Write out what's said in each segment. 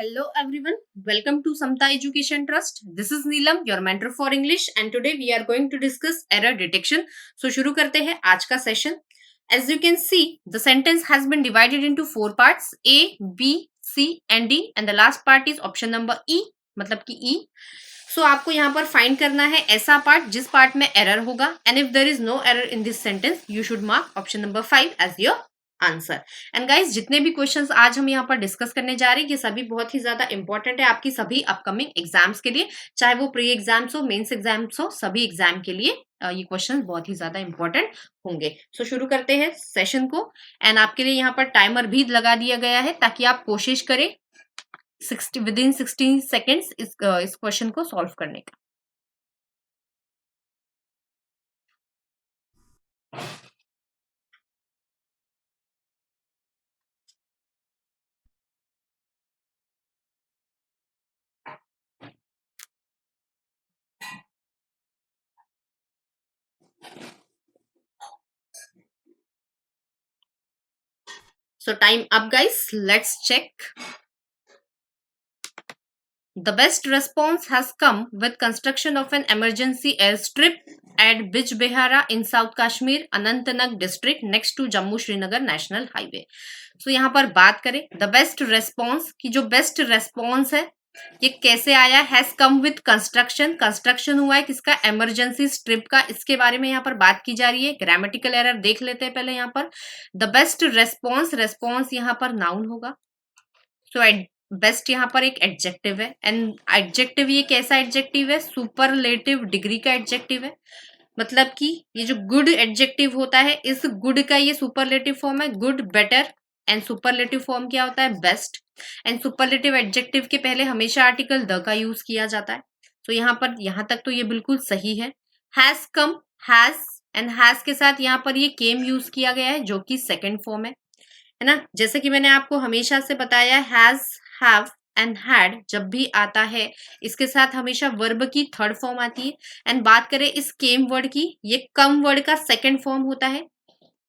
Hello everyone, welcome to Samta Education Trust. This is Neelam, your mentor for English, and today we are going to discuss error detection. So शुरू करते हैं आज का session. As you can see, the sentence has been divided into four parts: A, B, C and D, and the last part is option number E, मतलब कि E. So आपको यहाँ पर फाइंड करना है ऐसा पार्ट जिस पार्ट में एरर होगा, and if there is no error in this sentence, you should mark option number 5 as your answer. And guys, जितने भी क्वेश्चंस आज हम यहाँ पर डिस्कस करने जा रहे हैं ये सभी बहुत ही ज्यादा इंपॉर्टेंट है आपकी सभी अपकमिंग एग्जाम्स के लिए, चाहे वो प्री एग्जाम्स हो, मेंस एग्जाम्स हो, सभी एग्जाम के लिए ये क्वेश्चंस बहुत ही ज्यादा इंपॉर्टेंट होंगे. सो शुरू करते हैं सेशन को. एंड आपके लिए यहाँ पर टाइमर भी लगा दिया गया है ताकि आप कोशिश करें 60 विदिन 16 सेकेंड्स इस क्वेश्चन को सॉल्व करने का. So time up guys, let's check. The best response has come with construction of an emergency airstrip at Bijbehara in South Kashmir, Anantnag district next to Jammu Srinagar National Highway. So यहाँ पर बात करें the best response की, जो best response है ये कैसे आया, has come with construction. Construction हुआ है किसका, इमरजेंसी स्ट्रिप का. इसके बारे में यहाँ पर बात की जा रही है. ग्रामेटिकल एरर देख लेते हैं पहले. यहाँ पर द बेस्ट रेस्पॉन्स, रेस्पॉन्स यहाँ पर नाउन होगा. सो बेस्ट यहाँ पर एक एडजेक्टिव है. एंड एडजेक्टिव ये कैसा एडजेक्टिव है, सुपरलेटिव डिग्री का एडजेक्टिव है. मतलब कि ये जो गुड एडजेक्टिव होता है, इस गुड का ये सुपरलेटिव फॉर्म है. Good, better. And superlative form क्या होता है, बेस्ट. एंड सुपरलेटिव एडजेक्टिव के पहले हमेशा आर्टिकल द का यूज किया जाता है. तो यहाँ पर यहाँ तक तो ये बिल्कुल सही है. Has come, has and has के साथ यहाँ पर ये केम यूज किया गया है जो कि सेकंड फॉर्म है ना. जैसे कि मैंने आपको हमेशा से बताया, हैज, हैव एंड हैड जब भी आता है इसके साथ हमेशा वर्ब की थर्ड फॉर्म आती है. एंड बात करें इस केम वर्ड की, ये कम वर्ड का सेकंड फॉर्म होता है.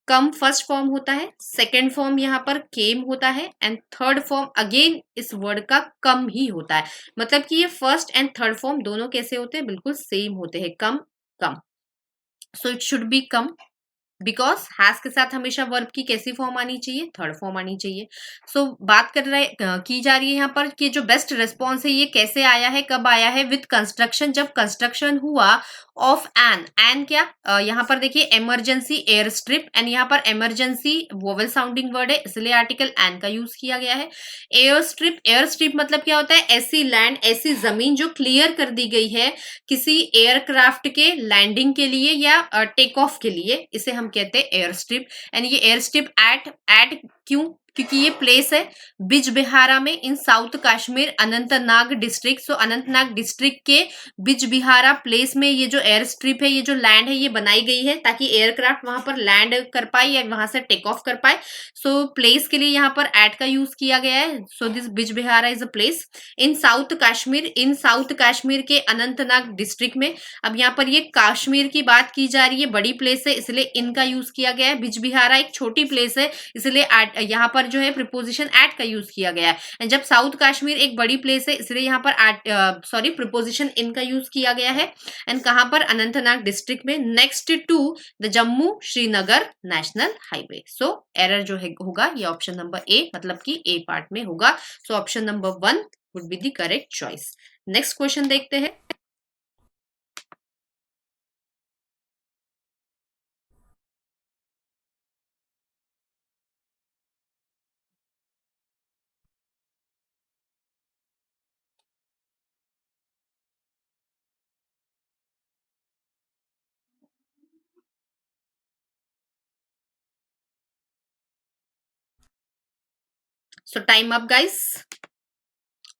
कम फर्स्ट फॉर्म होता है, सेकंड फॉर्म यहाँ पर केम होता है, एंड थर्ड फॉर्म अगेन इस वर्ड का कम ही होता है. मतलब कि ये फर्स्ट एंड थर्ड फॉर्म दोनों कैसे होते हैं, बिल्कुल सेम होते हैं, कम कम. So it should be come because has के साथ हमेशा वर्ब की कैसी फॉर्म आनी चाहिए, थर्ड फॉर्म आनी चाहिए. सो बात की जा रही है यहाँ पर कि जो बेस्ट रेस्पॉन्स है ये कैसे आया है, कब आया है, विथ कंस्ट्रक्शन. जब कंस्ट्रक्शन हुआ ऑफ एन क्या, यहाँ पर देखिए इमरजेंसी एयर स्ट्रिप. एंड यहाँ पर इमरजेंसी वोवेल साउंडिंग वर्ड है इसलिए आर्टिकल एन का यूज किया गया है. एयर स्ट्रिप, एयर स्ट्रिप मतलब क्या होता है, ऐसी लैंड, ऐसी जमीन जो क्लियर कर दी गई है किसी एयरक्राफ्ट के लैंडिंग के लिए या टेक ऑफ के लिए, इसे हम कहते हैं एयर स्ट्रिप. एंड ये एयर स्ट्रिप एट क्यों, क्योंकि ये प्लेस है बिजबिहारा में इन साउथ कश्मीर अनंतनाग डिस्ट्रिक्ट. सो अनंतनाग डिस्ट्रिक्ट के बिजबिहारा प्लेस में ये जो एयर स्ट्रिप है, ये जो लैंड है, ये बनाई गई है ताकि एयरक्राफ्ट वहां पर लैंड कर पाए या वहां से टेक ऑफ कर पाए. सो प्लेस के लिए यहाँ पर एट का यूज किया गया है. So this Bijbehara is a place in South Kashmir, in South Kashmir के अनंतनाग डिस्ट्रिक्ट में. अब यहाँ पर ये कश्मीर की बात की जा रही है, बड़ी प्लेस है इसलिए इनका यूज किया गया है. बिजबिहारा एक छोटी प्लेस है इसलिए यहाँ पर जो है प्रिपोजिशन एट का यूज किया गया है. जब साउथ कश्मीर एक बड़ी प्लेस है इसलिए यहाँ पर प्रिपोजिशन इन का यूज किया गया है. एंड कहां पर, अनंतनाग डिस्ट्रिक्ट में, next to the Jammu Srinagar national highway. So error जो है होगा ये ऑप्शन नंबर ए, मतलब कि ए पार्ट में होगा. So option number 1 would be the correct choice. Next question देखते हैं. So time up guys.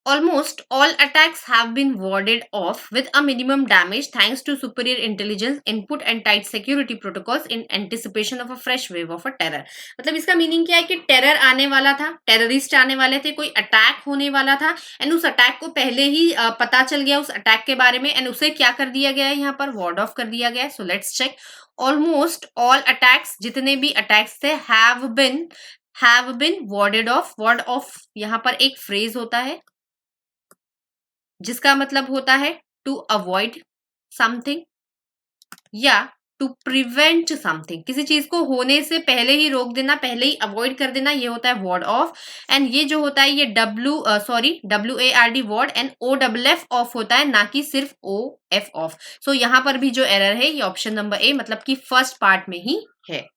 Almost all attacks have been warded off with a minimum damage thanks to superior intelligence input and tight security protocols in anticipation of a fresh wave of a terror. मतलब इसका meaning क्या है कि terror आने वाला था, terrorist आने वाले थे, कोई अटैक होने वाला था. एंड उस अटैक को पहले ही पता चल गया उस अटैक के बारे में. एंड उसे क्या कर दिया गया है, यहाँ पर वार्ड ऑफ कर दिया गया है. So let's check. Almost all attacks, जितने भी अटैक्स थे, have been warded off. Ward off यहाँ पर एक फ्रेज होता है. जिसका मतलब होता है टू अवॉइड समथिंग या टू प्रिवेंट समथिंग, किसी चीज को होने से पहले ही रोक देना, पहले ही अवॉइड कर देना, ये होता है वॉर्ड ऑफ। एंड ये जो होता है ये WARD ward and OFF off होता है, ना कि सिर्फ OF ऑफ। सो यहाँ पर भी जो एरर है ये ऑप्शन नंबर ए मतलब कि फर्स्ट पार्ट में ही है।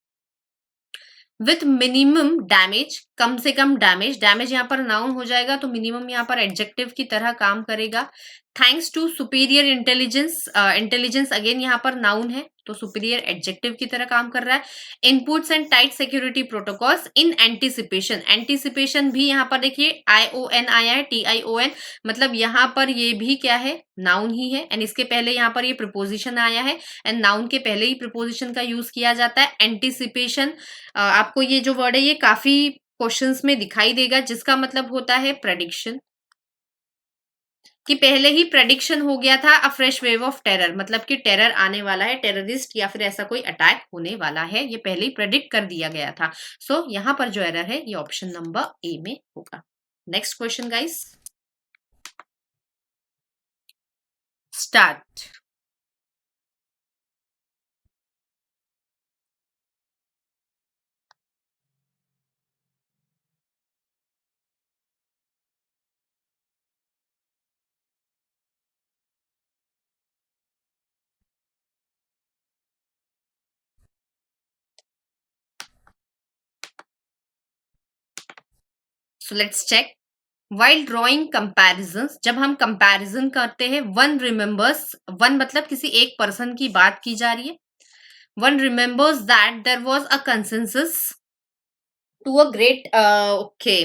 विथ मिनिमम डैमेज, कम से कम डैमेज, डैमेज यहाँ पर नाउन हो जाएगा तो मिनिमम यहाँ पर एडजेक्टिव की तरह काम करेगा। Thanks to superior intelligence, intelligence again यहाँ पर नाउन है तो सुपीरियर एडजेक्टिव की तरह काम कर रहा है। Inputs and tight security protocols in anticipation, anticipation भी यहाँ पर देखिए ION आया है, TION, मतलब यहाँ पर ये भी क्या है, नाउन ही है। एंड इसके पहले यहाँ पर ये प्रिपोजिशन आया है एंड नाउन के पहले ही प्रिपोजिशन का यूज किया जाता है। एंटीसिपेशन आपको ये जो वर्ड है ये काफी क्वेश्चंस में दिखाई देगा, जिसका मतलब होता है प्रेडिक्शन, कि पहले ही प्रेडिक्शन हो गया था अ फ्रेश वेव ऑफ टेरर, मतलब कि टेरर आने वाला है, टेररिस्ट या फिर ऐसा कोई अटैक होने वाला है, ये पहले ही प्रेडिक्ट कर दिया गया था। सो यहाँ पर जो एरर है ये ऑप्शन नंबर ए में होगा। Next question guys, start. So let's check. While drawing comparisons, जब हम कंपैरिजन करते हैं, वन रिमेंबर्स, वन मतलब किसी एक पर्सन की बात की जा रही है। One remembers that there was a consensus to a great, okay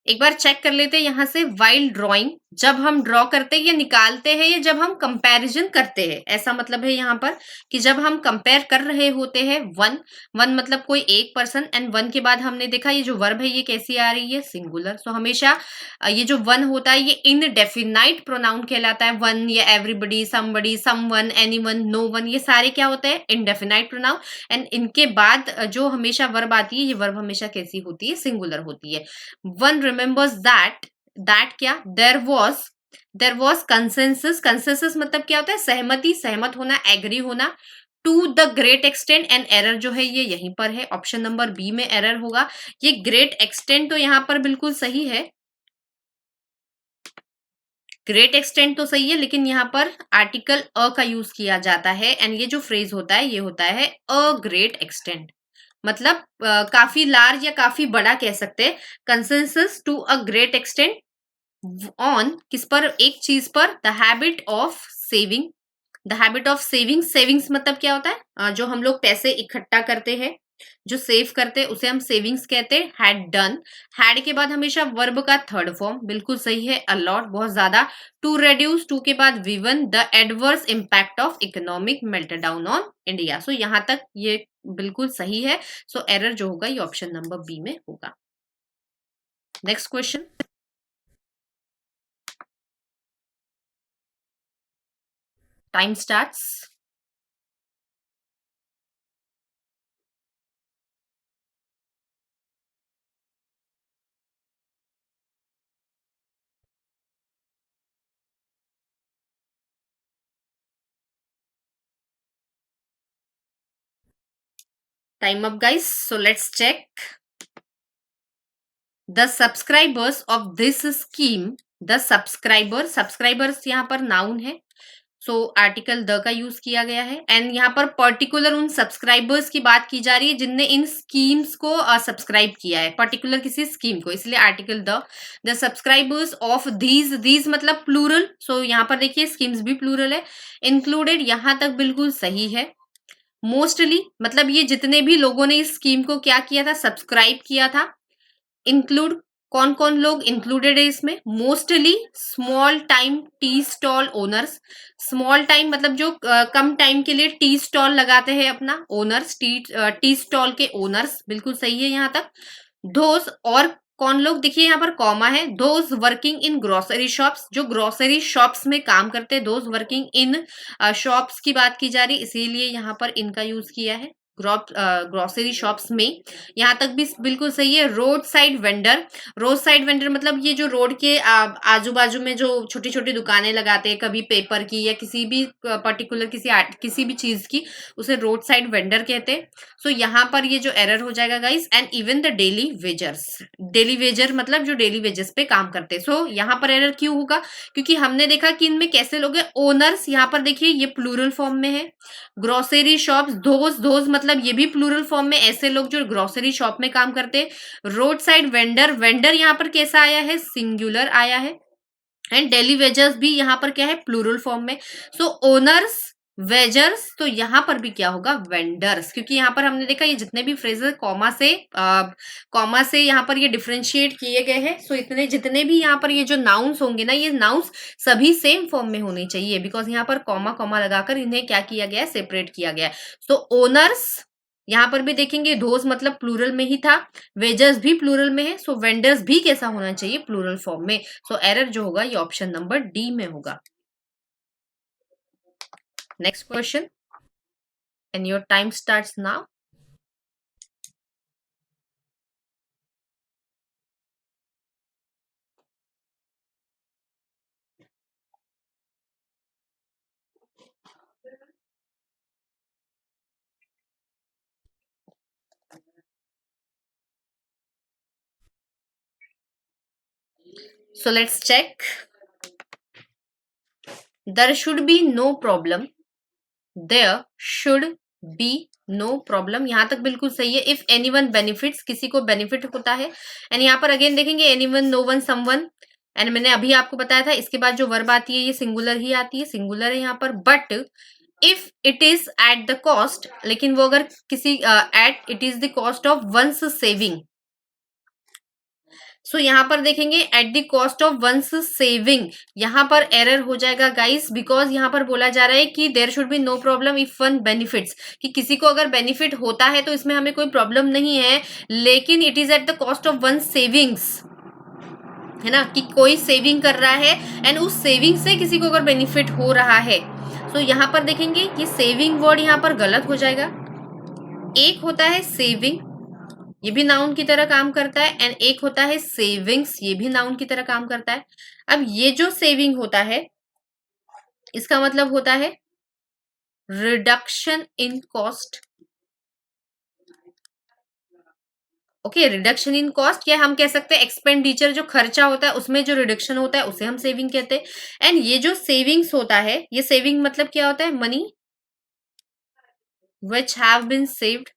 एक बार चेक कर लेते हैं यहाँ से। वाइल ड्रॉइंग, जब हम ड्रॉ करते हैं या निकालते हैं या जब हम कंपैरिजन करते हैं, ऐसा मतलब है यहाँ पर कि जब हम कंपेयर कर रहे होते हैं वन, वन मतलब कोई एक पर्सन, एंड वन के बाद हमने देखा ये जो वर्ब है ये कैसी आ रही है, सिंगुलर। सो हमेशा ये जो वन होता है ये इनडेफिनाइट प्रोनाउन कहलाता है। वन या everybody, somebody, someone, anyone, no one, ये सारे क्या होते हैं, इनडेफिनाइट प्रोनाउन। एंड इनके बाद जो हमेशा वर्ब आती है ये वर्ब हमेशा कैसी होती है, सिंगुलर होती है। वन रिमेंबर्स दैट, दैट क्या, देर वॉज कंसेंसस, कंसेंसस मतलब क्या होता है, सहमति, सहमत होना, एग्री होना। To the great extent, and error जो है ये यहीं पर है, ऑप्शन नंबर बी में एरर होगा। ये ग्रेट एक्सटेंट तो यहाँ पर बिल्कुल सही है, ग्रेट एक्सटेंट तो सही है, लेकिन यहाँ पर आर्टिकल अ का यूज किया जाता है एंड ये जो फ्रेज होता है ये होता है अ ग्रेट एक्सटेंट, मतलब काफी लार्ज या काफी बड़ा कह सकते हैं। Consensus to a great extent on किस पर, एक चीज पर, the habit of saving, the habit of saving, savings मतलब क्या होता है, जो हम लोग पैसे इकट्ठा करते हैं, जो सेव करते हैं उसे हम सेविंग्स कहते हैं। हैड डन, हैड के बाद हमेशा वर्ब का थर्ड फॉर्म, बिल्कुल सही है, अलॉट बहुत ज्यादा। टू रेड्यूस, टू के बाद वीवन, the adverse impact of economic meltdown on India. So यहां तक ये बिल्कुल सही है। सो एरर जो होगा ये ऑप्शन नंबर बी में होगा। Next question, time starts. Time up guys, so let's check. The subscribers of this scheme, the subscriber, subscribers यहाँ पर नाउन है, सो आर्टिकल द का यूज किया गया है। एंड यहाँ पर पर्टिकुलर उन सब्सक्राइबर्स की बात की जा रही है जिनने इन स्कीम्स को सब्सक्राइब किया है, पर्टिकुलर किसी स्कीम को, इसलिए article the subscribers of these, these मतलब प्लूरल, सो यहाँ पर देखिए स्कीम्स भी प्लूरल है। इंक्लूडेड यहाँ तक बिल्कुल सही है। मोस्टली मतलब ये जितने भी लोगों ने इस स्कीम को क्या किया था, सब्सक्राइब किया था। इंक्लूड, कौन कौन लोग इंक्लूडेड है इसमें, mostly small time tea stall owners, small time मतलब जो कम टाइम के लिए टी स्टॉल लगाते हैं अपना, ओनर्स, टी स्टॉल के ओनर्स, बिल्कुल सही है यहाँ तक। दोज, और कौन लोग, देखिए यहाँ पर कॉमा है, those working in grocery shops, जो ग्रोसरी शॉप्स में काम करते हैं, दोज वर्किंग इन शॉप्स की बात की जा रही, इसीलिए यहाँ पर इनका यूज किया है। ग्रोसरी शॉप्स में, यहाँ तक भी बिल्कुल सही है। Road side vendor, road side vendor मतलब ये जो रोड के आजू बाजू में जो छोटी छोटी दुकानें लगाते हैं, कभी पेपर की या किसी भी पर्टिकुलर किसी भी चीज की, उसे रोड साइड वेंडर कहते हैं। सो यहाँ पर ये जो एरर हो जाएगा guys, and even the daily wagers, daily Vaser मतलब जो डेली वेजेस पे काम करते हैं। सो यहाँ पर एरर क्यों होगा, क्योंकि हमने देखा कि इनमें कैसे लोग हैं, ओनर्स, यहाँ पर देखिए ये प्लूरल फॉर्म में है। ग्रोसरी शॉप्स, धोज मतलब ये भी प्लूरल फॉर्म में, ऐसे लोग जो ग्रोसरी शॉप में काम करते हैं। रोड साइड वेंडर, वेंडर यहाँ पर कैसा आया है, सिंगुलर आया है। एंड डेली वेजर्स भी यहाँ पर क्या है, प्लूरल फॉर्म में। सो ओनर्स, वेजर्स, तो यहाँ पर भी क्या होगा, वेंडर्स, क्योंकि यहाँ पर हमने देखा ये जितने भी फ्रेजेस कॉमा से यहाँ पर ये डिफ्रेंशिएट किए गए हैं। सो इतने जितने भी यहाँ पर ये जो नाउन्स होंगे ना, ये नाउन्स सभी सेम फॉर्म में होने चाहिए, बिकॉज यहाँ पर कॉमा कॉमा लगाकर इन्हें क्या किया गया है, सेपरेट किया गया है। सो ओनर्स, यहाँ पर भी देखेंगे धोस मतलब प्लूरल में ही था, वेजर्स भी प्लूरल में है। सो वेंडर्स भी कैसा होना चाहिए, प्लूरल फॉर्म में। सो एरर जो होगा ये ऑप्शन नंबर डी में होगा। Next question, and your time starts now. So let's check. There should be no problem. There should be no problem. यहाँ तक बिल्कुल सही है। If anyone benefits, किसी को benefit होता है। एंड यहाँ पर अगेन देखेंगे anyone, no one, someone. And मैंने अभी आपको बताया था इसके बाद जो वर्ब आती है ये सिंगुलर ही आती है, सिंगुलर है यहाँ पर। But if it is at the cost, लेकिन वो अगर किसी at it is the cost of one's saving. So यहाँ पर देखेंगे at the cost of one's saving, यहाँ पर एरर हो जाएगा गाइस, बिकॉज यहाँ पर बोला जा रहा है कि there should be no problem if one benefits, कि किसी को अगर बेनिफिट होता है तो इसमें हमें कोई प्रॉब्लम नहीं है, लेकिन it is at the cost of one savings, है ना, कि कोई सेविंग कर रहा है एंड उस सेविंग से किसी को अगर बेनिफिट हो रहा है। सो यहाँ पर देखेंगे ये सेविंग वर्ड यहाँ पर गलत हो जाएगा। एक होता है सेविंग, ये भी नाउन की तरह काम करता है, एंड एक होता है सेविंग्स, ये भी नाउन की तरह काम करता है। अब ये जो सेविंग होता है इसका मतलब होता है reduction in cost. Okay, reduction in cost, या हम कह सकते हैं एक्सपेंडिचर, जो खर्चा होता है उसमें जो रिडक्शन होता है उसे हम सेविंग कहते हैं। एंड ये जो सेविंग्स होता है, ये सेविंग मतलब क्या होता है, money which have been saved,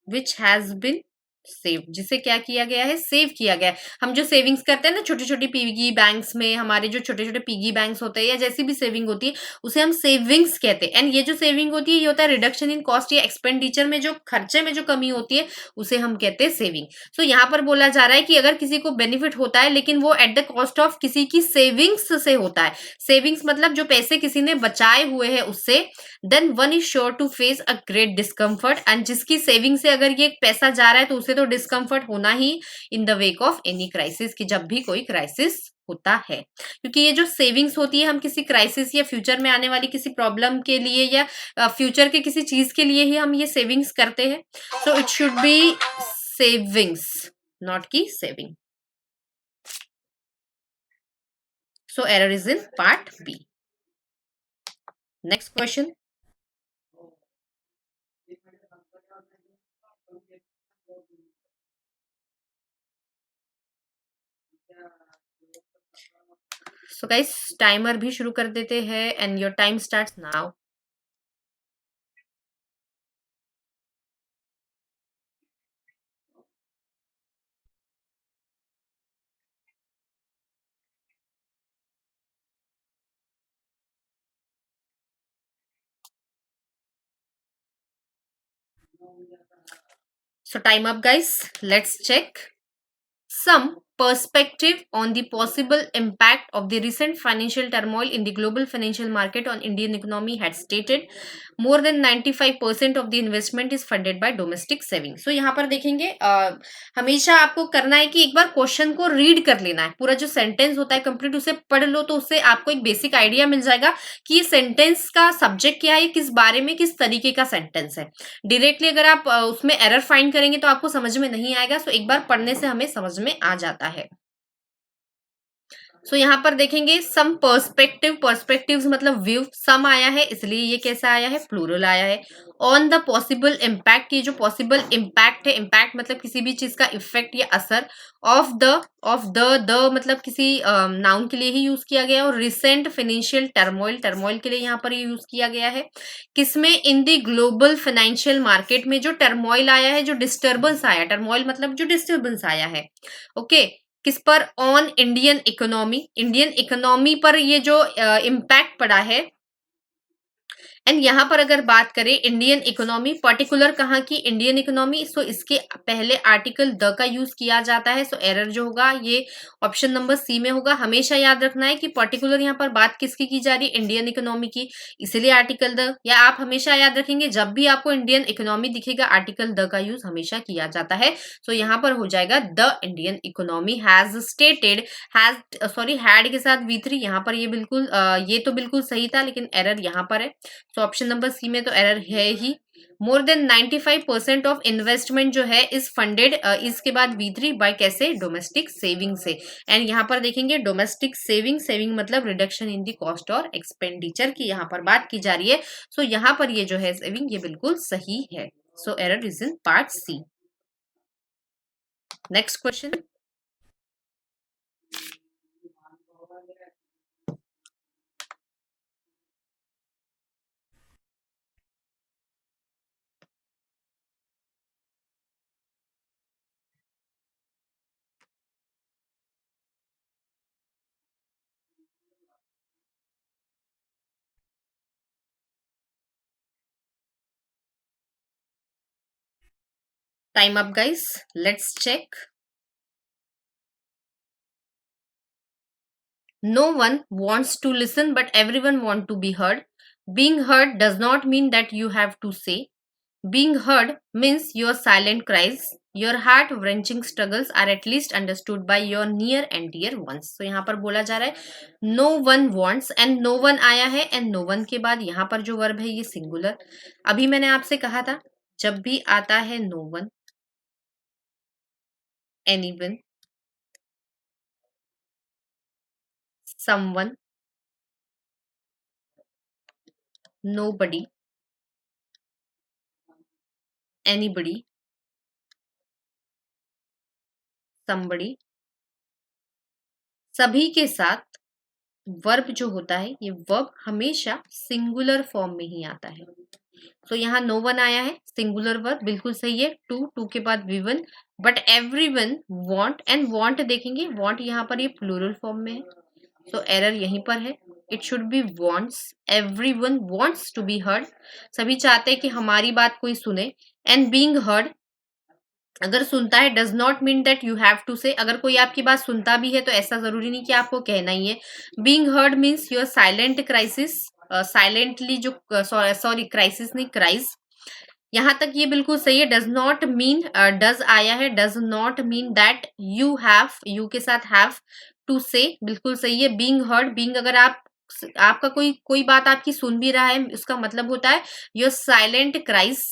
which has been save, जिसे क्या किया गया है, सेव किया गया है। हम जो सेविंग्स करते हैं ना छोटी छोटी पिगी बैंक्स में, हमारे जो छोटे छोटे पिगी बैंक्स होते हैं या जैसी भी सेविंग होती है उसे हम सेविंग्स कहते हैं। एंड ये जो सेविंग होती है ये होता है रिडक्शन इन कॉस्ट, या एक्सपेंडिचर में जो खर्चे में जो कमी होती है उसे हम कहते हैं सेविंग। सो यहाँ पर बोला जा रहा है कि अगर किसी को बेनिफिट होता है लेकिन वो एट द कॉस्ट ऑफ किसी की सेविंग्स से होता है, सेविंग्स मतलब जो पैसे किसी ने बचाए हुए हैं उससे, then one is sure to face a great discomfort. And जिसकी सेविंग से अगर ये पैसा जा रहा है तो उसे तो डिस्कम्फर्ट होना ही in the wake of any crisis, कि जब भी कोई क्राइसिस होता है, क्योंकि ये जो सेविंग्स होती है हम किसी क्राइसिस या फ्यूचर में आने वाली किसी प्रॉब्लम के लिए या फ्यूचर के किसी चीज के लिए ही हम ये सेविंग्स करते हैं। So it should be savings, not की saving. So error is in part B. Next question, so guys timer भी शुरू कर देते हैं, and your time starts now. So time up guys, let's check. Some perspective on the possible impact of the recent financial turmoil in the global financial market on Indian economy had stated more than 95% of the investment is funded by domestic saving. So यहाँ पर देखेंगे हमेशा आपको करना है कि एक बार question को रीड कर लेना है, पूरा जो सेंटेंस होता है कंप्लीट उसे पढ़ लो, तो उससे आपको एक बेसिक आइडिया मिल जाएगा कि ये सेंटेंस का सब्जेक्ट क्या है, किस बारे में, किस तरीके का सेंटेंस है। डायरेक्टली अगर आप उसमें एरर फाइंड करेंगे तो आपको समझ में नहीं आएगा। सो एक बार पढ़ने से हमें समझ में आ जाता है। सो यहाँ पर देखेंगे सम पर्सपेक्टिव, पर्सपेक्टिव्स मतलब व्यू, सम आया है इसलिए ये कैसा आया है, प्लूरल आया है। ऑन द पॉसिबल इम्पैक्ट, ये जो पॉसिबल इम्पैक्ट है, इम्पैक्ट मतलब किसी भी चीज का इफेक्ट या असर, ऑफ द मतलब किसी नाउन के लिए ही यूज किया गया है, और रिसेंट फाइनेंशियल टर्मोइल, टर्मोइल के लिए यहाँ पर ये यूज किया गया है। किसमें, in the global financial market में जो टर्मोइल आया है, जो डिस्टर्बेंस आया, टर्मोइल मतलब जो डिस्टर्बेंस आया है, ओके किस पर, on Indian economy, Indian economy पर ये जो इम्पैक्ट पड़ा है। एंड यहाँ पर अगर बात करें इंडियन इकोनॉमी, पर्टिकुलर कहाँ की, इंडियन इकोनॉमी, सो इसके पहले आर्टिकल द का यूज किया जाता है। सो एरर जो होगा ये ऑप्शन नंबर सी में होगा। हमेशा याद रखना है कि पर्टिकुलर यहाँ पर बात किसकी की जा रही है, इंडियन इकोनॉमी की, इसलिए आर्टिकल द, या आप हमेशा याद रखेंगे जब भी आपको इंडियन इकोनॉमी दिखेगा आर्टिकल द का यूज हमेशा किया जाता है। सो यहाँ पर हो जाएगा the Indian economy has stated, has sorry had के साथ V3, यहाँ पर ये बिल्कुल ये तो बिल्कुल सही था लेकिन एरर यहाँ पर है। तो ऑप्शन नंबर सी में तो एरर है ही। मोर देन 95% ऑफ इन्वेस्टमेंट जो है इज फंडेड, इसके बाद V3 बाय कैसे, डोमेस्टिक सेविंग से। एंड यहाँ पर देखेंगे डोमेस्टिक सेविंग, सेविंग मतलब रिडक्शन इन दी कॉस्ट और एक्सपेंडिचर की यहाँ पर बात की जा रही है। सो यहाँ पर ये जो है सेविंग ये बिल्कुल सही है। So error is in part C. Next question, time up guys, let's check. No one wants to listen, but everyone wants to be heard. Being heard does not mean that you have to say. Being heard means your silent cries, your heart wrenching struggles are at least understood by your near and dear ones. So यहाँ पर बोला जा रहा है no one wants, and no one आया है, and no one के बाद यहाँ पर जो वर्ब है ये सिंगुलर। अभी मैंने आपसे कहा था जब भी आता है no one, anyone, someone, nobody, anybody, somebody, सभी के साथ वर्ब जो होता है ये वर्ब हमेशा सिंगुलर फॉर्म में ही आता है। तो यहाँ नो वन आया है, सिंगुलर वर्ब बिल्कुल सही है। टू के बाद V1, but everyone want, and want देखेंगे वांट यहाँ पर ये प्लूरल फॉर्म में है। तो एरर यहीं पर है, it should be wants, everyone wants to be heard, सभी चाहते हैं कि हमारी बात कोई सुने। एंड बीइंग हर्ड, अगर सुनता है does not mean that you have to say, अगर कोई आपकी बात सुनता भी है तो ऐसा जरूरी नहीं कि आपको कहना ही है। Being heard means your silent crisis, silently जो सॉरी क्राइसिस नहीं क्राइस, यहाँ तक ये बिल्कुल सही है। डज नॉट मीन, डज आया है, does not mean that you have, you के साथ हैव टू से बिल्कुल सही है। बीइंग हर्ड, बीइंग अगर आप आपका कोई बात आपकी सुन भी रहा है उसका मतलब होता है योर साइलेंट क्राइस,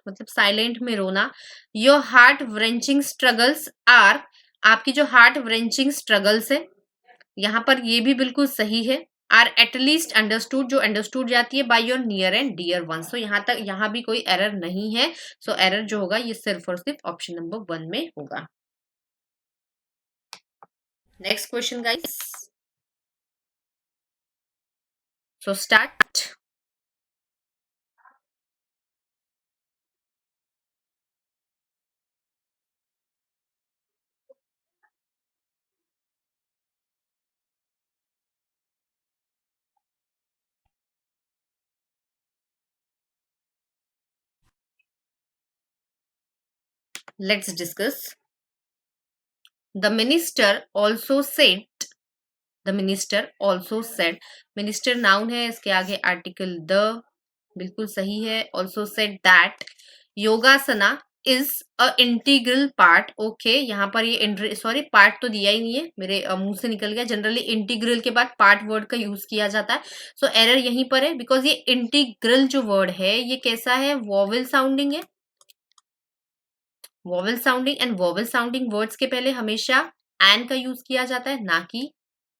मतलब साइलेंट में रोना। योर हार्ट व्रेंचिंग स्ट्रगल्स आर, आपकी जो हार्ट व्रेंचिंग स्ट्रगल्स है यहाँ पर ये भी बिल्कुल सही है। आर एटलीस्ट अंडरस्टूड, जो अंडरस्टूड जाती है by your near and dear one. So यहाँ तक यहाँ भी कोई एरर नहीं है। सो एरर जो होगा ये सिर्फ और सिर्फ ऑप्शन नंबर 1 में होगा। Next question guys, so start. Let's discuss. The minister also said, the minister also said, minister noun है, इसके आगे आर्टिकल द, बिल्कुल सही है। Also said that योगासना is a integral part, okay, यहाँ पर ये सॉरी पार्ट तो दिया ही नहीं है, मेरे मुंह से निकल गया। जनरली इंटीग्रल के बाद पार्ट वर्ड का यूज किया जाता है, सो एरर यहीं पर है, बिकॉज ये इंटीग्रल जो वर्ड है ये कैसा है, वॉवेल साउंडिंग है। Vowel sounding, and vowel sounding words के पहले हमेशा एन का यूज किया जाता है, ना कि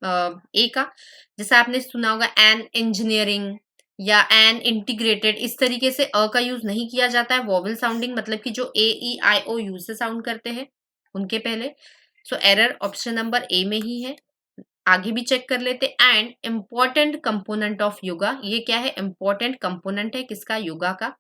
ए का। जैसे आपने सुना होगा एन इंजीनियरिंग या एन इंटीग्रेटेड, इस तरीके से अ का यूज नहीं किया जाता है। वॉवेल साउंडिंग मतलब कि जो ए ई आई ओ यू से साउंड करते हैं उनके पहले। So error option number A में ही है। आगे भी चेक कर लेते। And important component of yoga, ये क्या है, इंपॉर्टेंट कंपोनेंट है किसका, योगा का।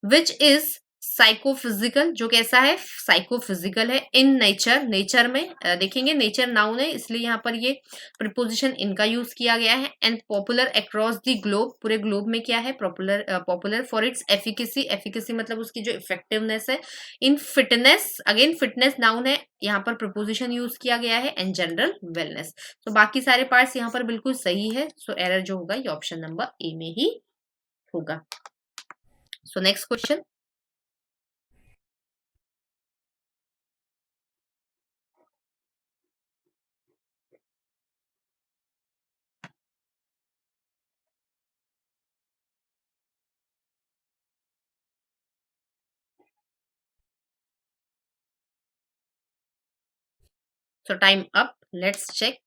विच इज साइकोफिजिकल, जो कैसा है, साइकोफिजिकल है। इन नेचर, नेचर में देखेंगे नेचर नाउन है, इसलिए यहाँ पर ये प्रिपोजिशन इनका यूज किया गया है। And popular across the globe, पूरे ग्लोब में क्या है, popular, popular for its efficacy, efficacy मतलब उसकी जो इफेक्टिवनेस है। इन फिटनेस, अगेन फिटनेस नाउन है, यहाँ पर प्रिपोजिशन यूज किया गया है। And general wellness. तो बाकी सारे पार्ट्स यहाँ पर बिल्कुल सही है। सो एरर जो होगा ये ऑप्शन नंबर ए में ही होगा। So next question. So time up. Let's check.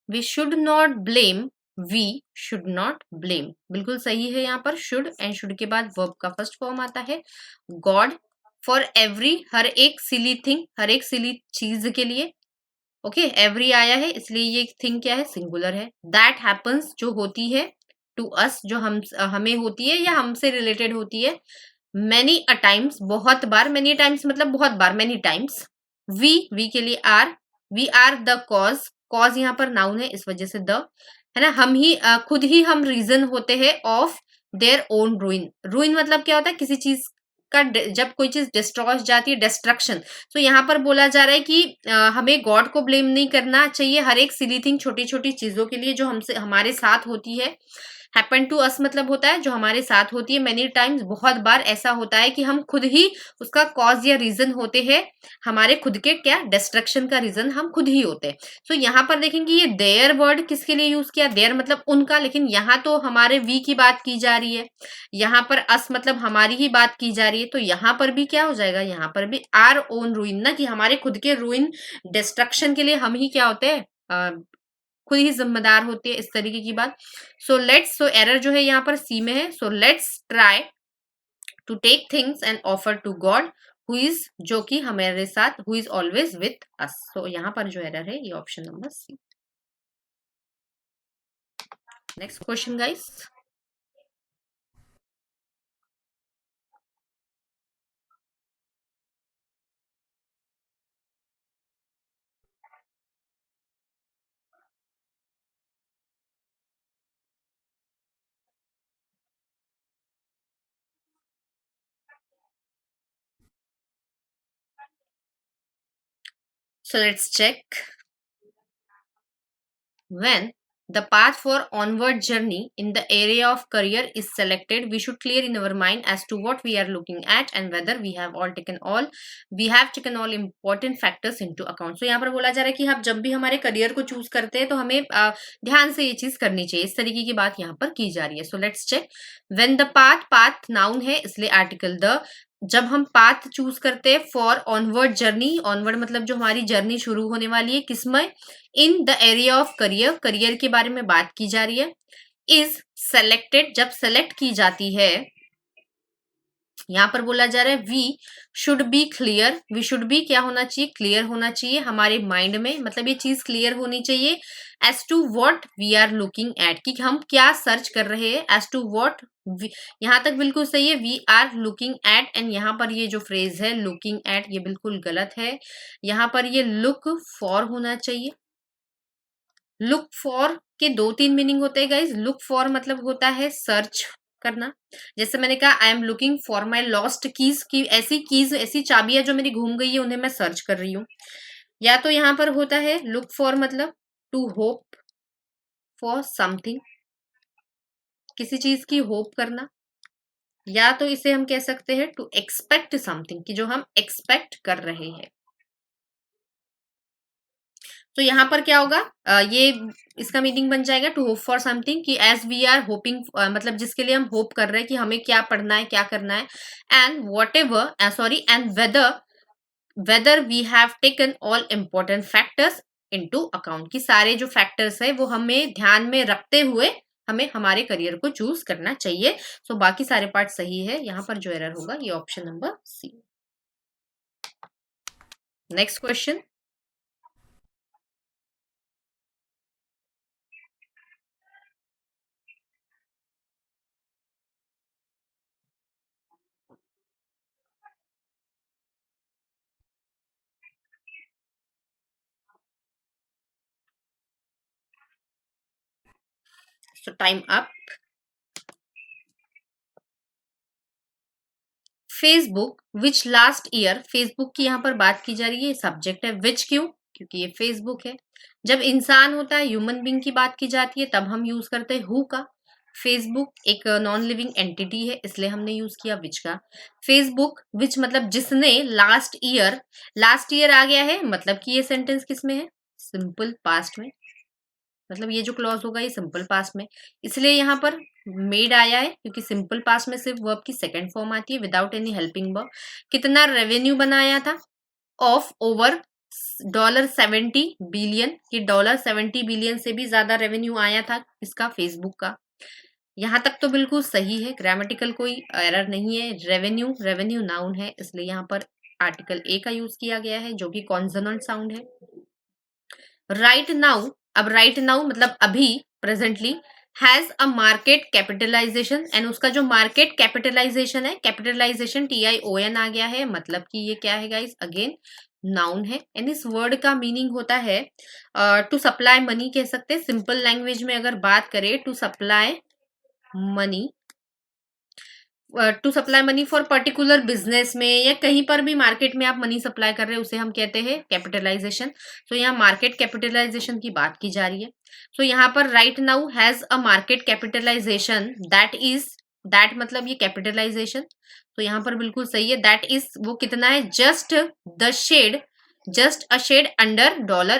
We should not blame. We should not blame. बिल्कुल सही है यहाँ पर should, and should के बाद verb का फर्स्ट फॉर्म आता है God for every, हर एक silly thing, हर एक silly चीज के लिए। ओके, एवरी आया है इसलिए ये थिंग क्या है, सिंगुलर है। दैट हैपन्स, जो होती है, टू अस, जो हमें होती है या हमसे रिलेटेड होती है। मैनी अ टाइम्स, बहुत बार, मैनी टाइम्स मतलब बहुत बार, मैनी टाइम्स। वी के लिए are, we are the cause, cause यहाँ पर नाउन है इस वजह से द, है ना। हम ही खुद ही हम रीजन होते हैं ऑफ देयर ओन रूइन। रूइन मतलब क्या होता है, किसी चीज का जब कोई चीज डिस्ट्रॉय जाती है, डिस्ट्रक्शन। तो यहाँ पर बोला जा रहा है कि हमें गॉड को ब्लेम नहीं करना चाहिए हर एक सिली थिंग, छोटी छोटी चीजों के लिए जो हमसे हमारे साथ होती है। हैपन टू अस मतलब होता है जो हमारे साथ होती है। मेनी टाइम्स, बहुत बार ऐसा होता है कि हम खुद ही उसका कॉज या रीजन होते हैं। हमारे खुद के क्या, डिस्ट्रक्शन का रीजन हम खुद ही होते हैं। सो यहाँ पर देखेंगे ये देयर वर्ड किसके लिए यूज किया, देयर मतलब उनका, लेकिन यहाँ तो हमारे वी की बात की जा रही है। यहाँ पर अस मतलब हमारी ही बात की जा रही है। तो यहाँ पर भी क्या हो जाएगा, यहाँ पर भी आर ओन रूइन, ना कि हमारे खुद के रूइन डिस्ट्रक्शन के लिए हम ही क्या होते हैं, खुद ही जिम्मेदार होती है, इस तरीके की बात। सो लेट्स, सो एरर जो है यहाँ पर सी में है। So let's try to take things and offer to God who is, जो कि हमारे साथ, who is always with us. So यहाँ पर जो एरर है ये option number C. Next question guys. So let's check. When the path for onward journey in the area of career is selected, we should clear in our mind as to what we are looking at and whether we have taken all important factors into account. So यहाँ पर बोला जा रहा है कि हम जब भी हमारे करियर को चूज करते हैं तो हमें ध्यान से ये चीज करनी चाहिए, इस तरीके की बात यहाँ पर की जा रही है। So let's check. When the path, path noun है इसलिए आर्टिकल द। जब हम पाथ चूज करते हैं फॉर ऑनवर्ड जर्नी, ऑनवर्ड मतलब जो हमारी जर्नी शुरू होने वाली है, किसमें, in the area of career, career के बारे में बात की जा रही है। इज सेलेक्टेड, जब सेलेक्ट की जाती है, यहाँ पर बोला जा रहा है we should be clear, we should be क्या होना चाहिए, क्लियर होना चाहिए हमारे माइंड में, मतलब ये चीज क्लियर होनी चाहिए as to what we are looking at, कि हम क्या सर्च कर रहे हैं, एज टू व्हाट, यहाँ तक बिल्कुल सही है, we are looking at. And यहाँ पर ये जो फ्रेज है लुकिंग एट ये बिल्कुल गलत है, यहाँ पर ये लुक फॉर होना चाहिए। लुक फॉर के दो तीन मीनिंग होते हैं गाइज। लुक फॉर मतलब होता है सर्च करना। जैसे मैंने कहा I am looking for my lost keys, की कीज ऐसी चाबियां जो मेरी घूम गई है उन्हें मैं सर्च कर रही हूँ। या तो यहाँ पर होता है लुक फॉर मतलब टू होप फॉर समथिंग, किसी चीज की होप करना। या तो इसे हम कह सकते हैं टू एक्सपेक्ट समथिंग, कि जो हम एक्सपेक्ट कर रहे हैं। तो यहाँ पर क्या होगा, ये इसका मीनिंग बन जाएगा टू होप फॉर समथिंग, कि एज वी आर होपिंग, मतलब जिसके लिए हम होप कर रहे हैं कि हमें क्या पढ़ना है, क्या करना है। And whatever sorry and whether we have taken all important factors into account, कि सारे जो फैक्टर्स है वो हमें ध्यान में रखते हुए हमें हमारे करियर को चूज करना चाहिए। सो बाकी सारे पार्ट सही है, यहाँ पर जो एरर होगा ये option number C. Next question, so time up. Facebook which last year, Facebook की यहाँ पर बात की जा रही है, सब्जेक्ट है। विच क्यों, क्योंकि ये फेसबुक है। जब इंसान होता है, ह्यूमन बींग की बात की जाती है, तब हम यूज करते हैं हु का। फेसबुक एक नॉन लिविंग एंटिटी है, इसलिए हमने यूज किया विच का। फेसबुक विच मतलब जिसने, लास्ट ईयर आ गया है, मतलब कि ये सेंटेंस किस में है, सिंपल पास्ट में। मतलब ये जो क्लॉज होगा ये सिंपल पास्ट में, इसलिए यहाँ पर मेड आया है, क्योंकि सिंपल पास्ट में सिर्फ वर्ब की सेकंड फॉर्म आती है विदाउट एनी हेल्पिंग वर्ब। कितना रेवेन्यू बनाया था, ऑफ ओवर $70 बिलियन, कि $70 बिलियन से भी ज्यादा रेवेन्यू आया था इसका, फेसबुक का। यहाँ तक तो बिल्कुल सही है, ग्रामेटिकल कोई एरर नहीं है। रेवेन्यू, रेवेन्यू नाउन है, इसलिए यहाँ पर आर्टिकल ए का यूज किया गया है जो कि कॉन्सोनेंट साउंड है। राइट नाउ, अब राइट नाउ मतलब अभी, presently, has a market capitalization, and उसका जो मार्केट कैपिटलाइजेशन है, कैपिटलाइजेशन TION आ गया है, मतलब कि ये क्या है गाइस, अगेन नाउन है। एंड इस वर्ड का मीनिंग होता है टू सप्लाई मनी, कह सकते हैं सिंपल लैंग्वेज में अगर बात करें, to supply money, to supply money for particular business में, या कहीं पर भी मार्केट में आप मनी सप्लाई कर रहे हैं, उसे हम कहते हैं कैपिटलाइजेशन। तो यहाँ मार्केट कैपिटलाइजेशन की बात की जा रही है। तो यहाँ पर right now has a market capitalization that मतलब ये कैपिटलाइजेशन, तो यहाँ पर बिल्कुल सही है। दैट इज वो कितना है, just a shade under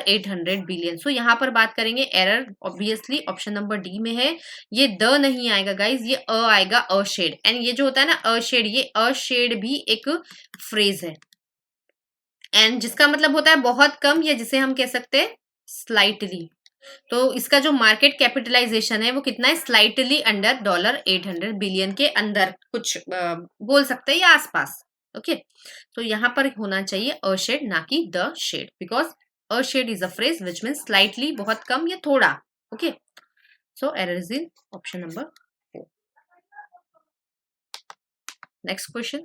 $800 billion. So यहाँ पर बात करेंगे, error obviously option number D में है। ये द नहीं आएगा गाइज, ये अ आएगा, अ शेड। एंड ये जो होता है ना अ शेड, ये अ शेड भी एक फ्रेज है, एंड जिसका मतलब होता है बहुत कम, या जिसे हम कह सकते हैं स्लाइटली। तो इसका जो मार्केट कैपिटलाइजेशन है वो कितना है, स्लाइटली अंडर $800 बिलियन, के अंदर कुछ बोल सकते हैं या आसपास। ओके, तो यहाँ पर होना चाहिए अ शेड, ना कि the shade, because a shade is a phrase which mean slightly, बहुत कम या थोड़ा। Okay, so error is in option number 4। Next question,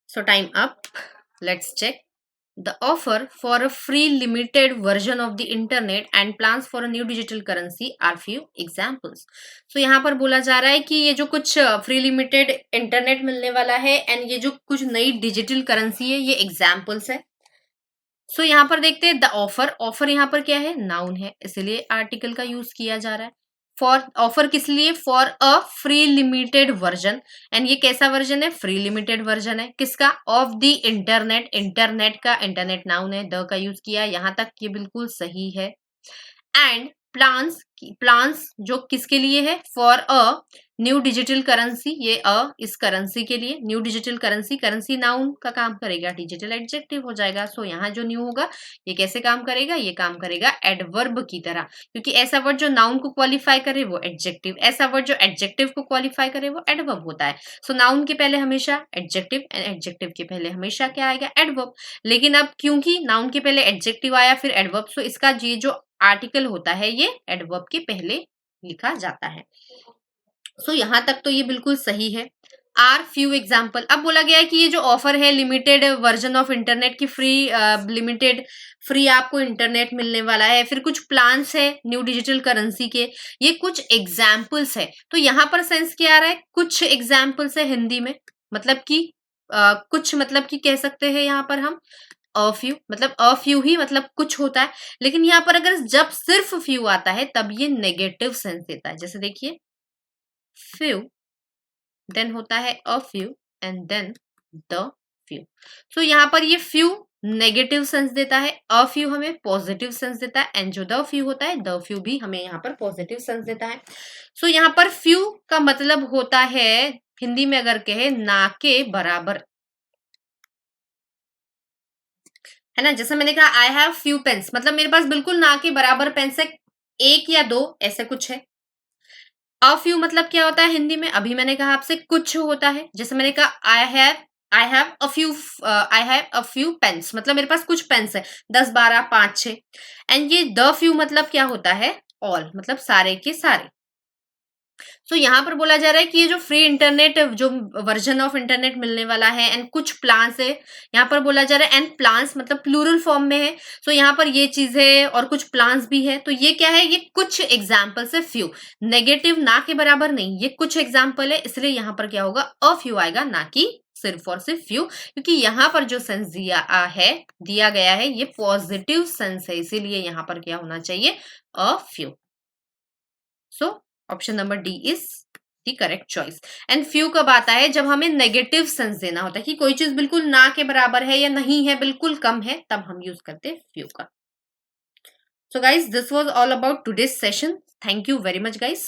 so time up, let's check. The offer for a free limited version of the internet and plans for a new digital currency are few examples. So यहाँ पर बोला जा रहा है कि ये जो कुछ फ्री लिमिटेड इंटरनेट मिलने वाला है एंड ये जो कुछ नई डिजिटल करेंसी है, ये एग्जाम्पल्स है। सो यहाँ पर देखते हैं द ऑफर यहाँ पर क्या है, नाउन है, इसलिए आर्टिकल का यूज किया जा रहा है। फॉर ऑफर किस लिए, for a free limited version, and ये कैसा वर्जन है, फ्री लिमिटेड वर्जन है, किसका, ऑफ द इंटरनेट, इंटरनेट का, इंटरनेट नाउन है, द का यूज किया, यहाँ तक ये बिल्कुल सही है। एंड प्लान्स जो किसके लिए है, for a new digital currency, ये इस करेंसी के लिए, new digital currency, currency noun का काम करेगा, डिजिटल एडजेक्टिव हो जाएगा। सो यहाँ जो न्यू होगा ये कैसे काम करेगा, ये काम करेगा एडवर्ब की तरह, क्योंकि ऐसा वर्ड जो नाउन को क्वालिफाई करे वो एडजेक्टिव, ऐसा वर्ड जो एडजेक्टिव को क्वालिफाई करे वो एडवर्ब होता है। सो नाउन के पहले हमेशा एडजेक्टिव एंड एडजेक्टिव के पहले हमेशा क्या आएगा, एडवर्ब। लेकिन अब क्योंकि नाउन के पहले एडजेक्टिव आया फिर एडवर्ब, सो इसका ये जो आर्टिकल होता है ये एडवर्ब के पहले लिखा जाता है। सो यहां तक तो ये बिल्कुल सही है। आर फ्यू एग्जाम्पल, अब बोला गया है कि ये जो ऑफर है लिमिटेड वर्जन ऑफ इंटरनेट की लिमिटेड फ्री आपको इंटरनेट मिलने वाला है, फिर कुछ प्लान्स है न्यू डिजिटल करेंसी के, ये कुछ एग्जाम्पल्स है। तो यहाँ पर सेंस क्या आ रहा है, कुछ एग्जाम्पल्स है हिंदी में, मतलब कि कुछ मतलब कि कह सकते हैं यहाँ पर हम अ फ्यू, मतलब अ फ्यू ही मतलब कुछ होता है। लेकिन यहाँ पर अगर जब सिर्फ फ्यू आता है तब ये नेगेटिव सेंस देता है। जैसे देखिए फ्यू, देन होता है a few and then the few. So यहाँ पर ये फ्यू नेगेटिव सेंस देता है, अ फ्यू हमें पॉजिटिव सेंस देता है, एंड जो द फ्यू होता है द फ्यू भी हमें यहाँ पर पॉजिटिव सेंस देता है। सो यहाँ पर फ्यू का मतलब होता है हिंदी में अगर कहे ना के बराबर, है ना। जैसे मैंने कहा आई हैव फ्यू पेन्स, मतलब मेरे पास बिल्कुल ना के बराबर पेन्स है, एक या दो ऐसे कुछ है। अ फ्यू मतलब क्या होता है हिंदी में, अभी मैंने कहा आपसे कुछ होता है। जैसे मैंने कहा I have a few pens, मतलब मेरे पास कुछ पेन्स है, 10 12 5 6। एंड ये द फ्यू मतलब क्या होता है, ऑल, मतलब सारे के सारे। सो यहाँ पर बोला जा रहा है कि ये जो फ्री इंटरनेट, जो वर्जन ऑफ इंटरनेट मिलने वाला है एंड कुछ प्लान्स है, यहाँ पर बोला जा रहा है एंड प्लान्स मतलब प्लूरल फॉर्म में है। सो यहाँ पर ये चीज है और कुछ प्लान्स भी है, तो ये क्या है, ये कुछ एग्जाम्पल है, फ्यू नेगेटिव ना के बराबर नहीं, ये कुछ एग्जाम्पल है, इसलिए यहाँ पर क्या होगा, अ फ्यू आएगा, ना कि सिर्फ और सिर्फ फ्यू, क्योंकि यहाँ पर जो सेंस दिया गया है ये पॉजिटिव सेंस है, इसीलिए यहाँ पर क्या होना चाहिए, a few. So option number D is the correct choice. And few कब आता है, जब हमें नेगेटिव सेंस देना होता है कि कोई चीज बिल्कुल ना के बराबर है या नहीं है, बिल्कुल कम है, तब हम यूज करते हैं फ्यू का। So guys this was all about today's session. Thank you very much guys.